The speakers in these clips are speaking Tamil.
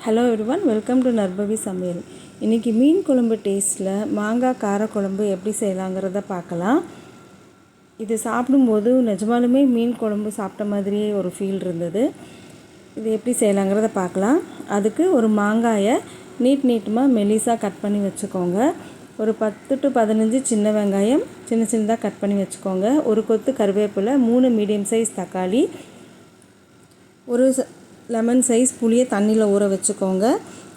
ஹலோ எவ்ரிவன், வெல்கம் டு நர்பவி சமையல். இன்றைக்கி மீன் குழம்பு டேஸ்ட்டில் மாங்காய் காரக்குழம்பு எப்படி செய்யலாங்கிறத பார்க்கலாம். இது சாப்பிடும்போது நிஜமாலுமே மீன் குழம்பு சாப்பிட்ட மாதிரியே ஒரு ஃபீல் இருந்தது. இது எப்படி செய்யலாங்கிறத பார்க்கலாம். அதுக்கு ஒரு மாங்காயை நீட்டமாக மெலிசாக கட் பண்ணி வச்சுக்கோங்க. ஒரு 10 to 15 சின்ன வெங்காயம் சின்னதாக கட் பண்ணி வச்சுக்கோங்க. ஒரு கொத்து கருவேப்பிலை, 3 மீடியம் சைஸ் தக்காளி, ஒரு லெமன் சைஸ் புளியை தண்ணியில் ஊற வச்சுக்கோங்க.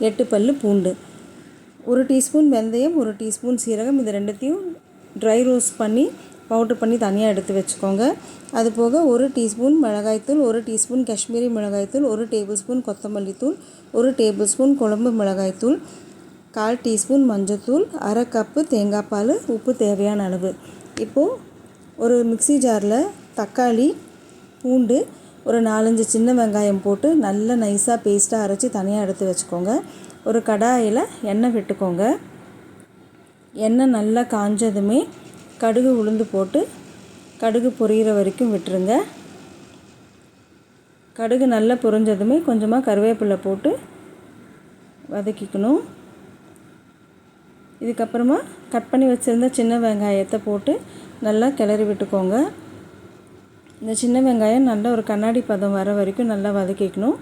8 பல் பூண்டு, 1 டீஸ்பூன் வெந்தயம், 1 டீஸ்பூன் சீரகம், இது ரெண்டுத்தையும் ட்ரை ரோஸ்ட் பண்ணி பவுட்ரு பண்ணி தனியாக எடுத்து வச்சுக்கோங்க. அது போக 1 டீஸ்பூன் மிளகாய்த்தூள், 1 டீஸ்பூன் காஷ்மீரி மிளகாய்த்தூள், 1 டேபிள் ஸ்பூன் கொத்தமல்லி தூள், 1 டேபிள் ஸ்பூன் குழம்பு மிளகாய்த்தூள், 1/4 டீஸ்பூன் மஞ்சள்தூள், 1/2 கப்பு தேங்காய் பால், உப்பு தேவையான அளவு. இப்போது ஒரு மிக்ஸி ஜாரில் தக்காளி, பூண்டு, ஒரு 4-5 சின்ன வெங்காயம் போட்டு நல்லா நைஸாக பேஸ்ட்டாக அரைச்சி தனியாக எடுத்து வச்சுக்கோங்க. ஒரு கடாயில் எண்ணெய் விட்டுக்கோங்க. எண்ணெய் நல்லா காஞ்சதுமே கடுகு உளுந்து போட்டு கடுகு பொரியிற வரைக்கும் விட்டுருங்க. கடுகு நல்லா பொரிஞ்சதுமே கொஞ்சமாக கருவேப்பிலை போட்டு வதக்கிக்கணும். இதுக்கப்புறமா கட் பண்ணி வச்சுருந்த சின்ன வெங்காயத்தை போட்டு நல்லா கிளறி விட்டுக்கோங்க. இந்த சின்ன வெங்காயம் நல்லா ஒரு கண்ணாடி பதம் வர வரைக்கும் நல்லா வதக்கிக்கணும்.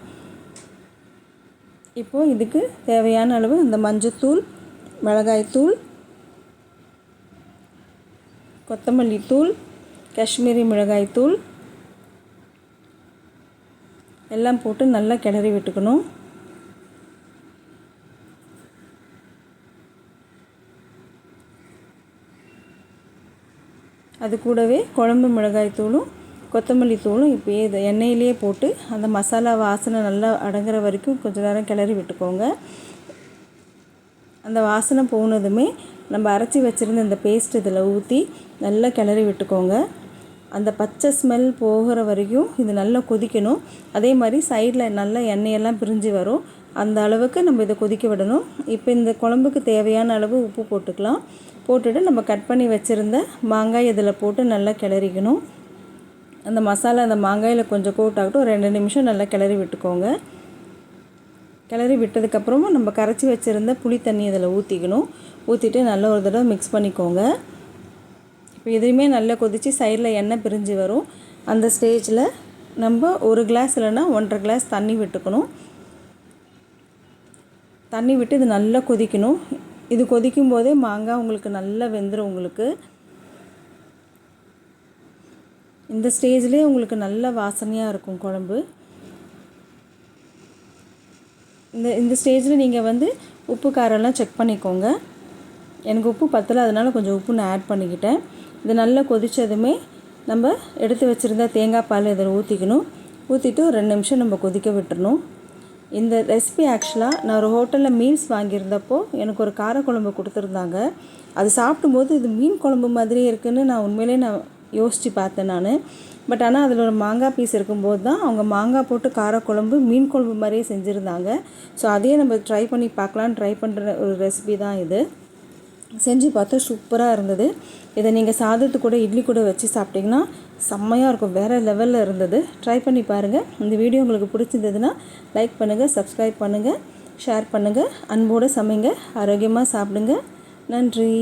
இப்போது இதுக்கு தேவையான அளவு இந்த மஞ்சத்தூள், மிளகாய்த்தூள், கொத்தமல்லி தூள், காஷ்மீரி மிளகாய்த்தூள் எல்லாம் போட்டு நல்லா கிளறி விட்டுக்கணும். அது கூடவே குழம்பு மிளகாய்த்தூளும் கொத்தமல்லி தூளும் இப்போயே இதை எண்ணெயிலே போட்டு அந்த மசாலா வாசனை நல்லா அடங்குற வரைக்கும் கொஞ்சம் நேரம் கிளறி விட்டுக்கோங்க. அந்த வாசனை போனதுமே நம்ம அரைச்சி வச்சுருந்த இந்த பேஸ்ட் இதில் ஊற்றி நல்லா கிளறி விட்டுக்கோங்க. அந்த பச்சை ஸ்மெல் போகிற வரைக்கும் இது நல்லா கொதிக்கணும். அதே மாதிரி சைடில் நல்லா எண்ணெயெல்லாம் பிரிஞ்சு வரும். அந்த அளவுக்கு நம்ம இதை கொதிக்க விடணும். இப்போ இந்த குழம்புக்கு தேவையான அளவு உப்பு போட்டுக்கலாம். போட்டுட்டு நம்ம கட் பண்ணி வச்சுருந்த மாங்காய் இதில் போட்டு நல்லா கிளறிக்கணும். அந்த மசாலா அந்த மாங்காயில் கொஞ்சம் கோட் ஆகட்டும். ஒரு 2 நிமிஷம் நல்லா கிளறி விட்டுக்கோங்க. கிளறி விட்டதுக்கப்புறமும் நம்ம கரைச்சி வச்சுருந்த புளி தண்ணி இதில் ஊற்றிக்கணும். ஊற்றிட்டு நல்லா ஒரு தடவை மிக்ஸ் பண்ணிக்கோங்க. இப்போ எதுவுமே நல்லா கொதித்து சைடில் எண்ணெய் பிரிஞ்சு வரும். அந்த ஸ்டேஜில் நம்ம 1 கிளாஸ் இல்லைன்னா 1.5 கிளாஸ் தண்ணி விட்டுக்கணும். தண்ணி விட்டு இது நல்லா கொதிக்கணும். இது கொதிக்கும் போதே மாங்காய் உங்களுக்கு நல்லா வெந்துடும். உங்களுக்கு இந்த ஸ்டேஜ்லேயே உங்களுக்கு நல்ல வாசனையாக இருக்கும் குழம்பு. இந்த ஸ்டேஜில் நீங்கள் உப்பு காரம்லாம் செக் பண்ணிக்கோங்க. எனக்கு உப்பு பத்தலை, அதனால் கொஞ்சம் உப்பு நான் ஆட் பண்ணிக்கிட்டேன். இது நல்லா கொதித்ததுமே நம்ம எடுத்து வச்சுருந்த தேங்காய் பால் இதில் ஊற்றிக்கணும். ஊற்றிட்டு ஒரு 2 நிமிஷம் நம்ம கொதிக்க விட்டுறணும். இந்த ரெசிபி ஆக்சுவலாக நான் ஒரு ஹோட்டலில் மீல்ஸ் வாங்கியிருந்தப்போ எனக்கு ஒரு காரக்குழம்பு கொடுத்துருந்தாங்க. அது சாப்பிடும்போது இது மீன் குழம்பு மாதிரி இருக்குதுன்னு நான் உண்மையிலே யோசித்து பார்த்தேன் நான். பட் ஆனால் அதில் ஒரு மாங்காய் பீஸ் இருக்கும்போது தான் அவங்க மாங்காய் போட்டு காரக்குழம்பு மீன் குழம்பு மாதிரியே செஞ்சுருந்தாங்க. ஸோ அதையே நம்ம ட்ரை பண்ணி பார்க்கலான்னு ட்ரை பண்ணுற ஒரு ரெசிபி தான் இது. செஞ்சு பார்த்தா சூப்பராக இருந்தது. இதை நீங்கள் சாதத்து கூட இட்லி கூட வச்சு சாப்பிட்டிங்கன்னா செம்மையாக இருக்கும். வேறு லெவலில் இருந்தது. ட்ரை பண்ணி பாருங்கள். இந்த வீடியோ உங்களுக்கு பிடிச்சிருந்ததுன்னா லைக் பண்ணுங்கள், சப்ஸ்கிரைப் பண்ணுங்கள், ஷேர் பண்ணுங்கள். அன்போடு சமைங்க, ஆரோக்கியமாக சாப்பிடுங்க. நன்றி.